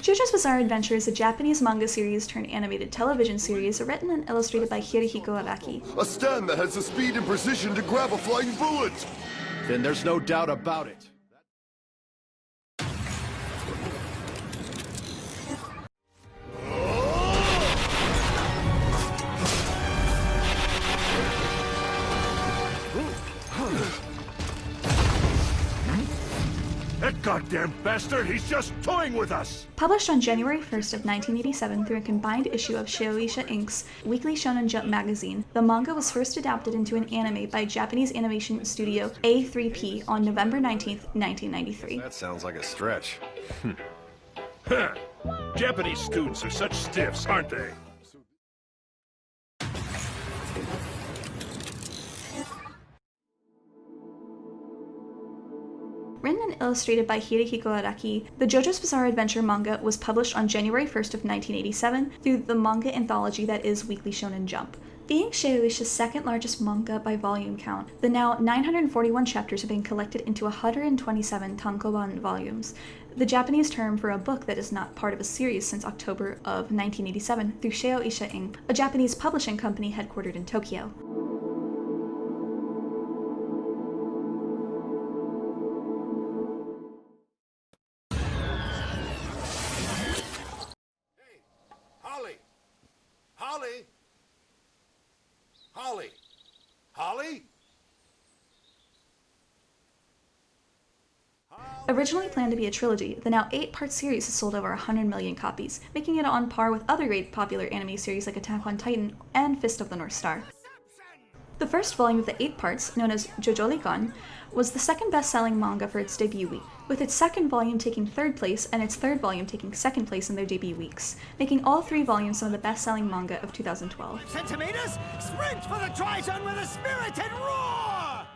JoJo's Bizarre Adventure is a Japanese manga series turned animated television series written and illustrated by Hirohiko Araki. A stand that has the speed and precision to grab a flying bullet! Then there's no doubt about it. That goddamn bastard, he's just toying with us! Published on January 1st of 1987 through a combined issue of Shueisha Inc.'s Weekly Shonen Jump magazine, the manga was first adapted into an anime by Japanese animation studio A3P on November 19th, 1993. That sounds like a stretch. Japanese students are such stiffs, aren't they? Written and illustrated by Hirohiko Araki, the JoJo's Bizarre Adventure manga was published on January 1st of 1987 through the manga anthology that is Weekly Shonen Jump. Being Shueisha's second largest manga by volume count, the now 941 chapters are being collected into 127 tankoban volumes, the Japanese term for a book that is not part of a series since October of 1987 through Shueisha Inc., a Japanese publishing company headquartered in Tokyo. Holly? Originally planned to be a trilogy, the now 8-part series has sold over 100 million copies, making it on par with other great popular anime series like Attack on Titan and Fist of the North Star. The first volume of the 8 parts, known as JoJo'likon, was the second best-selling manga for its debut week, with its second volume taking 3rd place and its 3rd volume taking 2nd place in their debut weeks, making all 3 volumes some of the best-selling manga of 2012. Centimeters, sprint for the Tri-Zone with a spirited roar!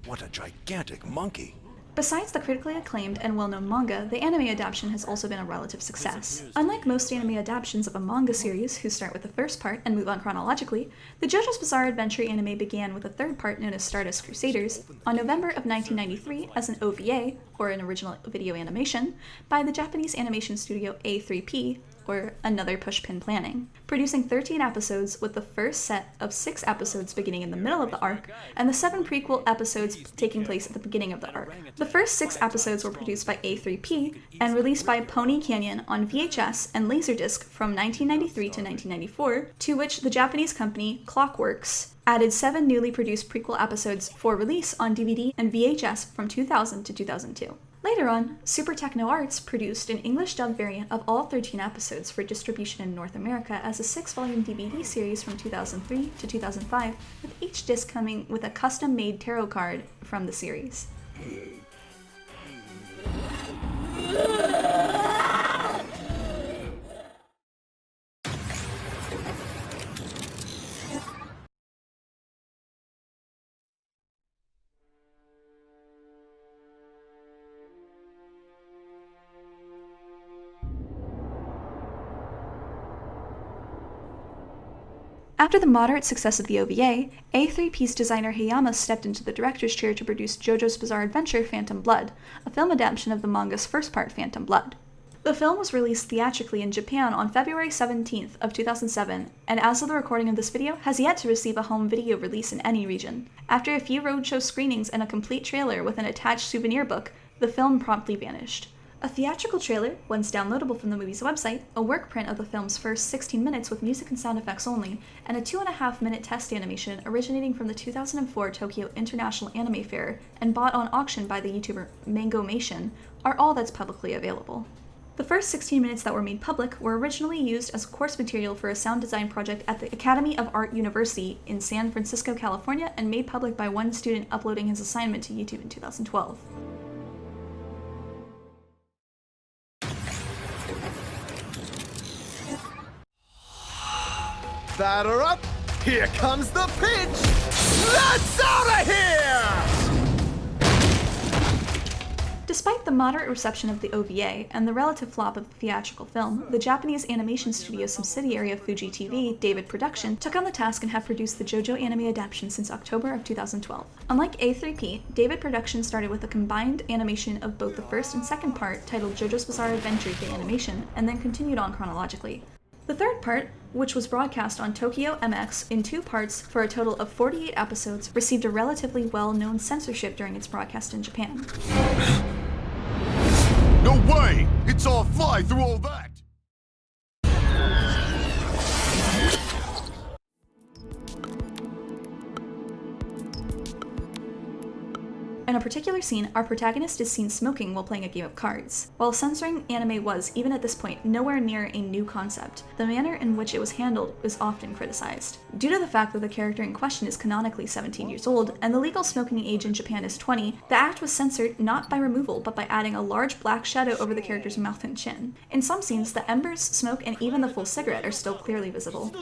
What a gigantic monkey! Besides the critically acclaimed and well-known manga, the anime adaptation has also been a relative success. Unlike most anime adaptations of a manga series, who start with the first part and move on chronologically, the JoJo's Bizarre Adventure anime began with a 3rd part known as Stardust Crusaders on November of 1993 as an OVA, or an original video animation, by the Japanese animation studio A3P, or Another Pushpin Planning, producing 13 episodes with the first set of 6 episodes beginning in the middle of the arc, and the 7 prequel episodes taking place at the beginning of the arc. The first 6 episodes were produced by A3P and released by Pony Canyon on VHS and Laserdisc from 1993 to 1994, to which the Japanese company Clockworks added 7 newly produced prequel episodes for release on DVD and VHS from 2000 to 2002. Later on, Super Techno Arts produced an English-dubbed variant of all 13 episodes for distribution in North America as a 6-volume DVD series from 2003 to 2005, with each disc coming with a custom-made tarot card from the series. After the moderate success of the OVA, A3P's designer Hayama stepped into the director's chair to produce JoJo's Bizarre Adventure Phantom Blood, a film adaptation of the manga's first part, Phantom Blood. The film was released theatrically in Japan on February 17th of 2007, and as of the recording of this video, has yet to receive a home video release in any region. After a few roadshow screenings and a complete trailer with an attached souvenir book, the film promptly vanished. A theatrical trailer, once downloadable from the movie's website, a work print of the film's first 16 minutes with music and sound effects only, and a 2.5-minute test animation originating from the 2004 Tokyo International Anime Fair and bought on auction by the YouTuber Mangomation, are all that's publicly available. The first 16 minutes that were made public were originally used as course material for a sound design project at the Academy of Art University in San Francisco, California, and made public by one student uploading his assignment to YouTube in 2012. Batter up! Here comes the pitch! Let's out of here! Despite the moderate reception of the OVA and the relative flop of the theatrical film, the Japanese animation studio subsidiary of Fuji TV, David Production, took on the task and have produced the JoJo anime adaptation since October of 2012. Unlike A3P, David Production started with a combined animation of both the first and second part, titled JoJo's Bizarre Adventure the Animation, and then continued on chronologically. The third part, which was broadcast on Tokyo MX in 2 parts for a total of 48 episodes, received a relatively well-known censorship during its broadcast in Japan. No way! It's all fly through all that! In a particular scene, our protagonist is seen smoking while playing a game of cards. While censoring anime was, even at this point, nowhere near a new concept, the manner in which it was handled is often criticized. Due to the fact that the character in question is canonically 17 years old, and the legal smoking age in Japan is 20, the act was censored not by removal, but by adding a large black shadow over the character's mouth and chin. In some scenes, the embers, smoke, and even the full cigarette are still clearly visible.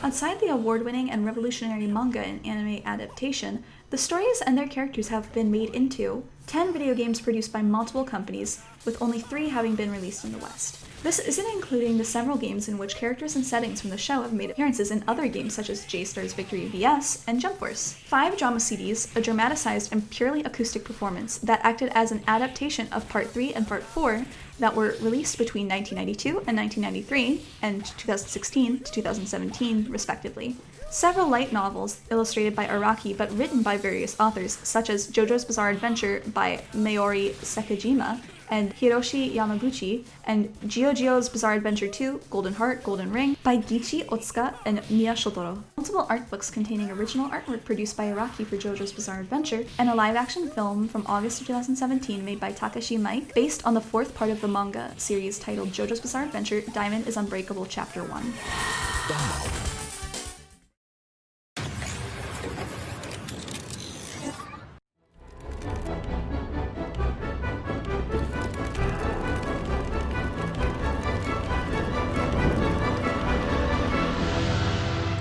Outside the award-winning and revolutionary manga and anime adaptation, the stories and their characters have been made into 10 video games produced by multiple companies, with only 3 having been released in the West. This isn't including the several games in which characters and settings from the show have made appearances in other games such as J-Star's Victory VS and Jump Force. 5 drama CDs, a dramatized and purely acoustic performance that acted as an adaptation of Part 3 and Part 4 that were released between 1992 and 1993 and 2016 to 2017, respectively. Several light novels illustrated by Araki but written by various authors, such as JoJo's Bizarre Adventure by Mayuri Sekijima and Hiroshi Yamaguchi, and JoJo's Bizarre Adventure 2, Golden Heart, Golden Ring by Gichi Otsuka and Miya Shotaro. Multiple art books containing original artwork produced by Araki for JoJo's Bizarre Adventure, and a live-action film from August of 2017 made by Takashi Miike, based on the 4th part of the manga series titled JoJo's Bizarre Adventure, Diamond is Unbreakable Chapter 1.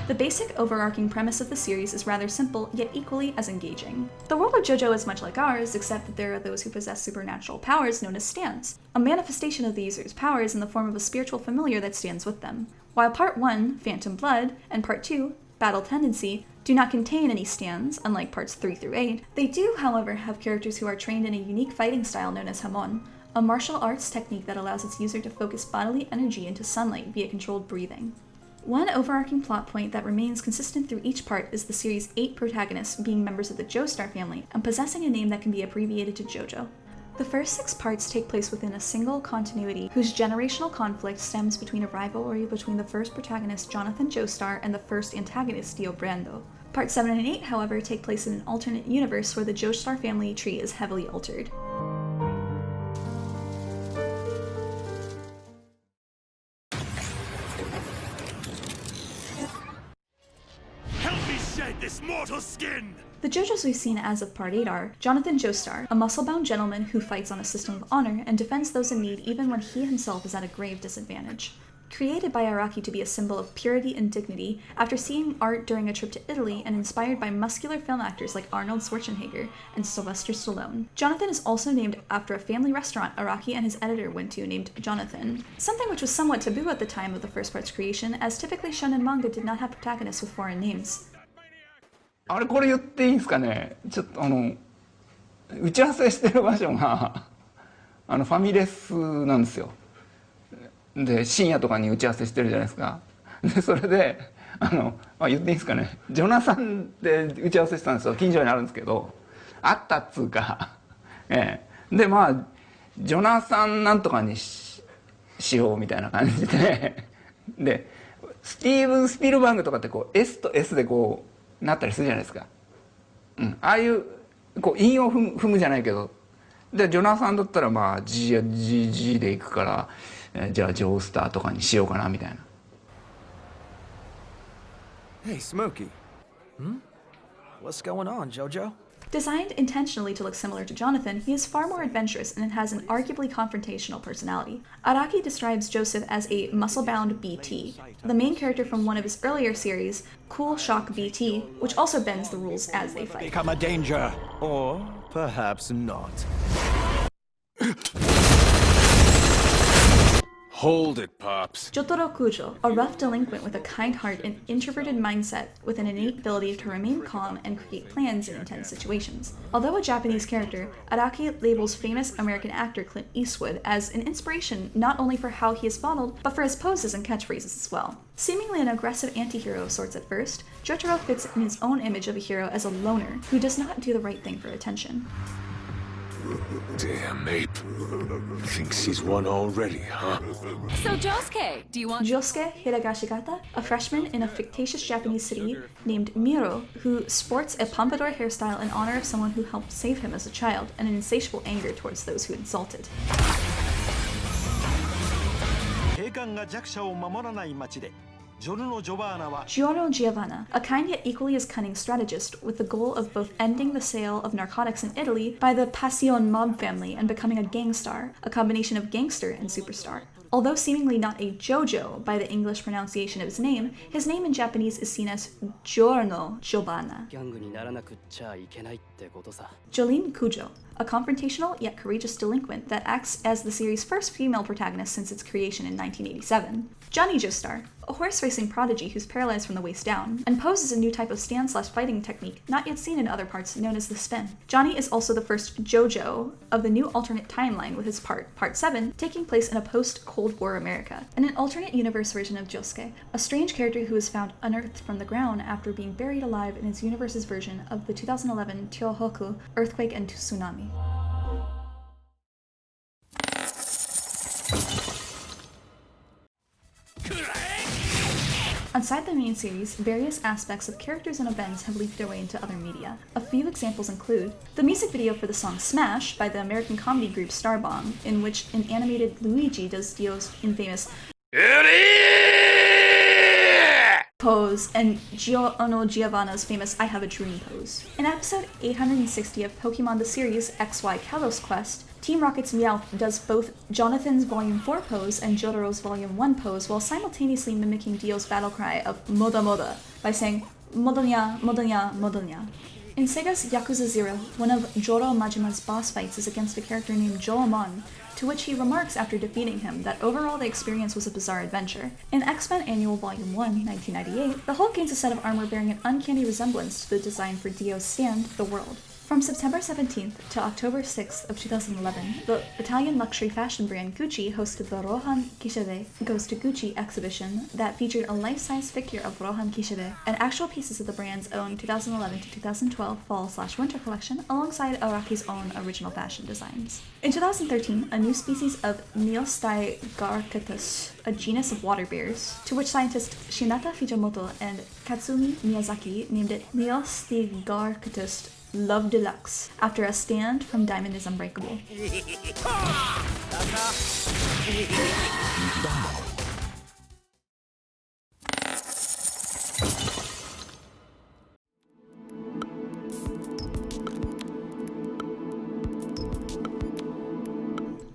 The basic overarching premise of the series is rather simple, yet equally as engaging. The world of JoJo is much like ours, except that there are those who possess supernatural powers known as stands, a manifestation of the user's powers in the form of a spiritual familiar that stands with them. While Part 1, Phantom Blood, and Part 2, Battle Tendency, do not contain any stands, unlike Parts 3 through 8, they do, however, have characters who are trained in a unique fighting style known as Hamon, a martial arts technique that allows its user to focus bodily energy into sunlight via controlled breathing. One overarching plot point that remains consistent through each part is the series' 8 protagonists being members of the Joestar family and possessing a name that can be abbreviated to JoJo. The first 6 parts take place within a single continuity whose generational conflict stems between a rivalry between the first protagonist Jonathan Joestar and the first antagonist Dio Brando. Parts 7 and 8, however, take place in an alternate universe where the Joestar family tree is heavily altered. This mortal skin! The JoJo's we've seen as of Part 8 are Jonathan Joestar, a muscle-bound gentleman who fights on a system of honor and defends those in need even when he himself is at a grave disadvantage. Created by Araki to be a symbol of purity and dignity, after seeing art during a trip to Italy and inspired by muscular film actors like Arnold Schwarzenegger and Sylvester Stallone. Jonathan is also named after a family restaurant Araki and his editor went to named Jonathan, something which was somewhat taboo at the time of the first part's creation, as typically shonen manga did not have protagonists with foreign names. あれこれ言っていいんですかね。ちょっと打ち合わせしてる場所がファミレスなんですよ。で深夜とかに打ち合わせしてるじゃないですか。でそれで言っていいんですかね。ジョナサンで打ち合わせしたんですよ。近所にあるんですけど、あったっつうか、でまあジョナサンなんとかに しようみたいな感じで、でスティーブン・スピルバーグとかってこう S と S でこうなったりするじゃないですか。ああいうこう韻を踏むじゃないけど、でジョナサンだったらまあ G でいくから、じゃあジョースターとかにしようかなみたいな。Hey, Smokey. What's going on, JoJo? Designed intentionally to look similar to Jonathan, he is far more adventurous and has an arguably confrontational personality. Araki describes Joseph as a muscle-bound BT, the main character from one of his earlier series, Cool Shock BT, which also bends the rules as they fight. Become a danger. Or perhaps not. Hold it, Pops. Jotaro Kujo, a rough delinquent with a kind heart and introverted mindset with an innate ability to remain calm and create plans in intense situations. Although a Japanese character, Araki labels famous American actor Clint Eastwood as an inspiration not only for how he is modeled, but for his poses and catchphrases as well. Seemingly an aggressive anti-hero of sorts at first, Jotaro fits in his own image of a hero as a loner who does not do the right thing for attention. Damn ape. Thinks he's won already, huh? So Josuke, do you want... Josuke Hiragashigata, a freshman in a fictitious Japanese city named Miro, who sports a pompadour hairstyle in honor of someone who helped save him as a child, and an insatiable anger towards those who insult it. Giorno Giovanna, a kind yet equally as cunning strategist with the goal of both ending the sale of narcotics in Italy by the Passion mob family and becoming a gangstar, a combination of gangster and superstar. Although seemingly not a JoJo by the English pronunciation of his name in Japanese is seen as Giorno Giovanna. Jolene Kujo, a confrontational yet courageous delinquent that acts as the series' first female protagonist since its creation in 1987. Johnny Joestar, a horse racing prodigy who's paralyzed from the waist down, and poses a new type of stand/fighting technique not yet seen in other parts known as the spin. Johnny is also the first JoJo of the new alternate timeline with his Part 7, taking place in a post-Cold War America, and an alternate universe version of Josuke, a strange character who is found unearthed from the ground after being buried alive in his universe's version of the 2011 Tohoku earthquake and tsunami. Aside the main series, various aspects of characters and events have leaked their way into other media. A few examples include the music video for the song Smash by the American comedy group Starbomb, in which an animated Luigi does Dio's infamous pose and Giorno Giovanna's famous I Have a Dream pose. In episode 860 of Pokemon the series XY Kalos Quest, Team Rocket's Meowth does both Jonathan's Volume 4 pose and Jotaro's Volume 1 pose while simultaneously mimicking Dio's battle cry of Moda Moda by saying Modonya, Modonya, Modonya. In Sega's Yakuza 0, one of Joro Majima's boss fights is against a character named Joamon, to which he remarks after defeating him that overall the experience was a bizarre adventure. In X-Men Annual Volume 1, 1998, the Hulk gains a set of armor bearing an uncanny resemblance to the design for Dio's stand, The World. From September 17th to October 6th of 2011, the Italian luxury fashion brand Gucci hosted the Rohan Kishebe Goes to Gucci exhibition that featured a life-size figure of Rohan Kishebe and actual pieces of the brand's own 2011 to 2012 fall/winter collection alongside Araki's own original fashion designs. In 2013, a new species of Neostygarchatus, a genus of water bears, to which scientists Shinata Fujimoto and Katsumi Miyazaki named it Neostygarchatus Love Deluxe, after a stand from Diamond is Unbreakable.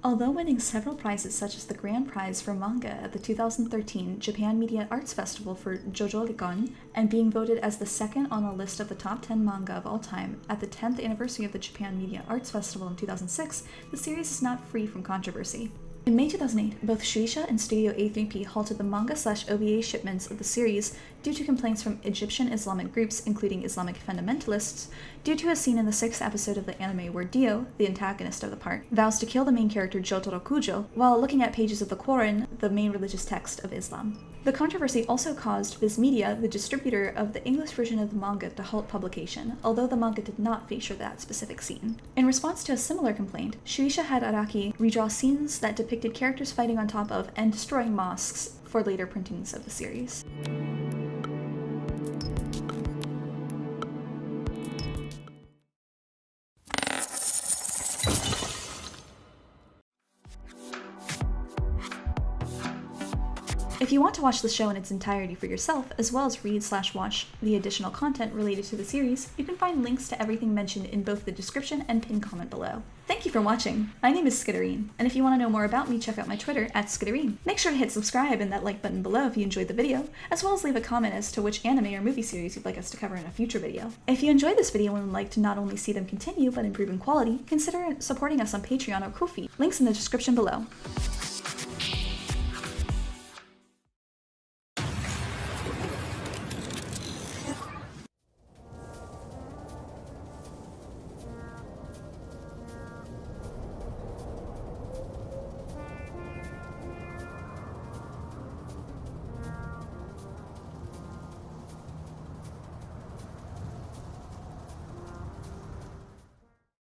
Although winning several prizes such as the grand prize for manga at the 2013 Japan Media Arts Festival for JoJo and being voted as the second on a list of the top 10 manga of all time at the 10th anniversary of the Japan Media Arts Festival in 2006, the series is not free from controversy. In May 2008, both Shueisha and Studio A3P halted the manga/OVA shipments of the series due to complaints from Egyptian Islamic groups, including Islamic fundamentalists, due to a scene in the 6th episode of the anime where Dio, the antagonist of the part, vows to kill the main character Jotaro Kujo while looking at pages of the Quran, the main religious text of Islam. The controversy also caused Viz Media, the distributor of the English version of the manga, to halt publication, although the manga did not feature that specific scene. In response to a similar complaint, Shueisha had Araki redraw scenes that depicted characters fighting on top of and destroying mosques for later printings of the series. If you want to watch the show in its entirety for yourself, as well as read/watch the additional content related to the series, you can find links to everything mentioned in both the description and pinned comment below. Thank you for watching. My name is Skitterine, and if you want to know more about me, check out my Twitter @Skitterine. Make sure to hit subscribe and that like button below if you enjoyed the video, as well as leave a comment as to which anime or movie series you'd like us to cover in a future video. If you enjoyed this video and would like to not only see them continue but improve in quality, consider supporting us on Patreon or Ko-fi. Links in the description below.